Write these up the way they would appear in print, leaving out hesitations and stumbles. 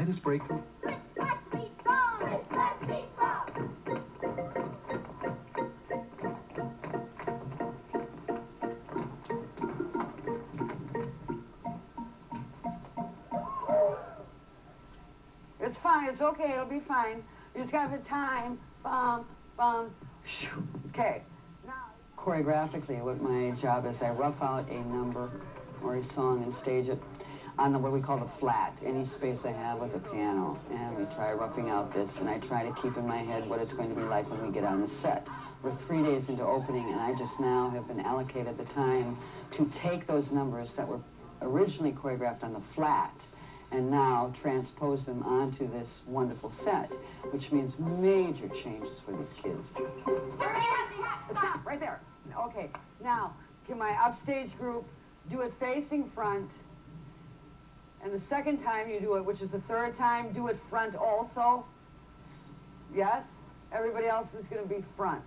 slightest break. It's fine, it's okay, it'll be fine. You just gotta have time. Bum, bum, shoo. Okay. Choreographically, what my job is, I rough out a number or a song and stage it on the, what we call the flat, any space I have with a piano. And we try roughing out this, and I try to keep in my head what it's going to be like when we get on the set. We're 3 days into opening, and I just now have been allocated the time to take those numbers that were originally choreographed on the flat and now transpose them onto this wonderful set, which means major changes for these kids. Stop, right there. Okay, now, can my upstage group do it facing front, and the second time you do it, which is the third time, do it front also? Yes? Everybody else is going to be front.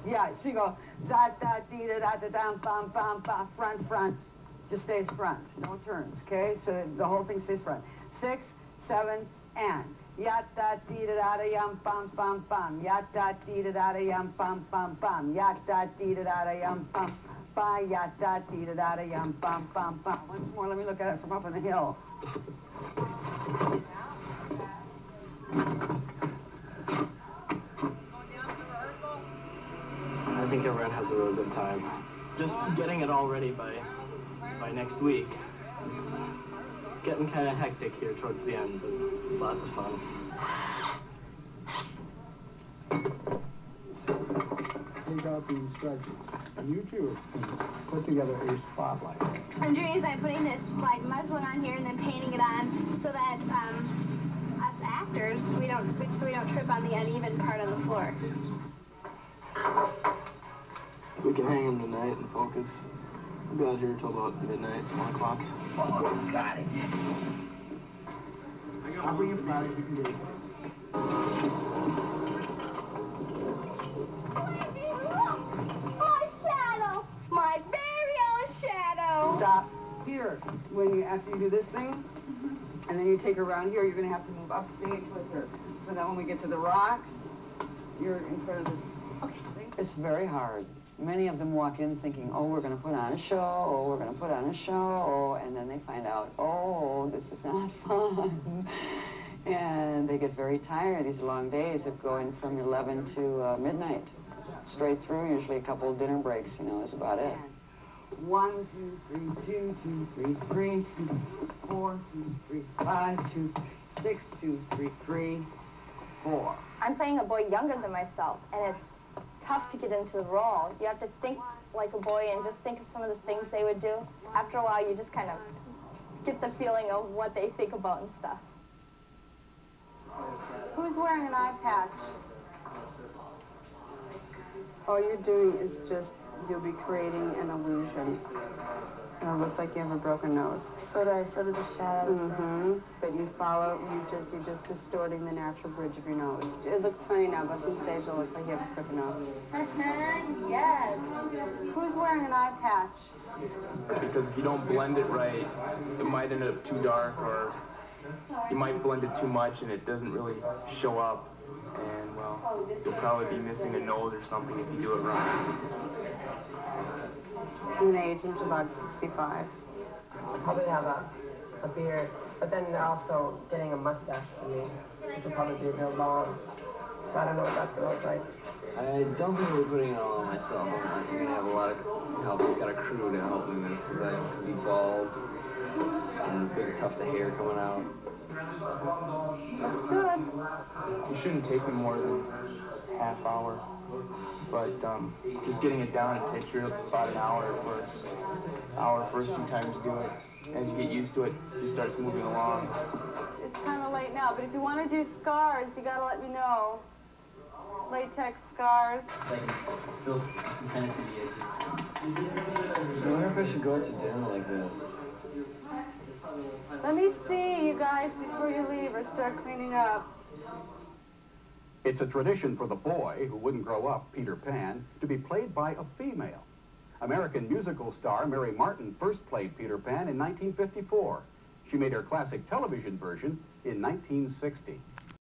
Yeah, so you go, za-da-dee-da-da-da-dum, bum, bum, bum, front, front. Just stays front, no turns, okay? So the whole thing stays front. 6, 7, and. Yat-da-dee-da-da-da-yum, bum, bum, bum. Yat-da-dee-da-da-da-yum, bum, bum, bum. Yat-da-dee-da-da-da-yum, bum, ba, yat-da-dee-da-da-da-yum, bum, bum, bum. Once more, let me look at it from up on the hill. I think everyone has a really good time. Just getting it all ready by next week. It's getting kind of hectic here towards the end, but lots of fun. Take out the instructions, and you two can put together a spotlight. I'm doing is I'm putting this like muslin on here and then painting it on so that us actors so we don't trip on the uneven part on the floor. We can hang them tonight and focus. We'll be out here till about midnight, 1 o'clock. Oh, got it. I'll bring you flowers, you can do it. My shadow! My very own shadow! Stop here. After you do this thing, and then you take her around here, you're going to have to move upstage with her. So that when we get to the rocks, you're in front of this thing. It's very hard. Many of them walk in thinking, oh, we're going to put on a show, oh, we're going to put on a show, and then they find out, oh, this is not fun. And they get very tired. These long days of going from 11 to midnight, straight through, usually a couple of dinner breaks, you know, is about it. 1, 2, 3, 2, 2, 3, 3, 2, 4, 2, 3, 5, 2, 6, 2, 3, 3, 4. I'm playing a boy younger than myself, and it's tough to get into the role. You have to think like a boy and just think of some of the things they would do. After a while, you just kind of get the feeling of what they think about and stuff. Who's wearing an eye patch? All you're doing is just, you'll be creating an illusion. It'll look like you have a broken nose. So do the shadows. Mm-hmm. But you follow, you're just distorting the natural bridge of your nose. It looks funny now, but from stage it'll look like you have a crooked nose. Yes. Who's wearing an eye patch? Because if you don't blend it right, it might end up too dark, or you might blend it too much and it doesn't really show up. And, well, you'll probably be missing a nose or something if you do it wrong. I'm gonna age him to about 65. I'll probably have a beard, but then they're also getting a mustache for me, which will probably be real long. So I don't know what that's gonna look like. I don't think we're putting it all on myself. I'm gonna have a lot of help. I've got a crew to help me with because I could be bald and big tuft of hair coming out. That's good. You shouldn't take me more than a half hour. But just getting it down, it takes you about an hour first few times you do it. As you get used to it, it starts moving along. It's kind of late now, but if you want to do scars, you gotta let me know. Latex scars. Still kind of see the edges. I wonder if I should go out to dinner like this. Let me see you guys before you leave or start cleaning up. It's a tradition for the boy who wouldn't grow up, Peter Pan, to be played by a female. American musical star Mary Martin first played Peter Pan in 1954. She made her classic television version in 1960.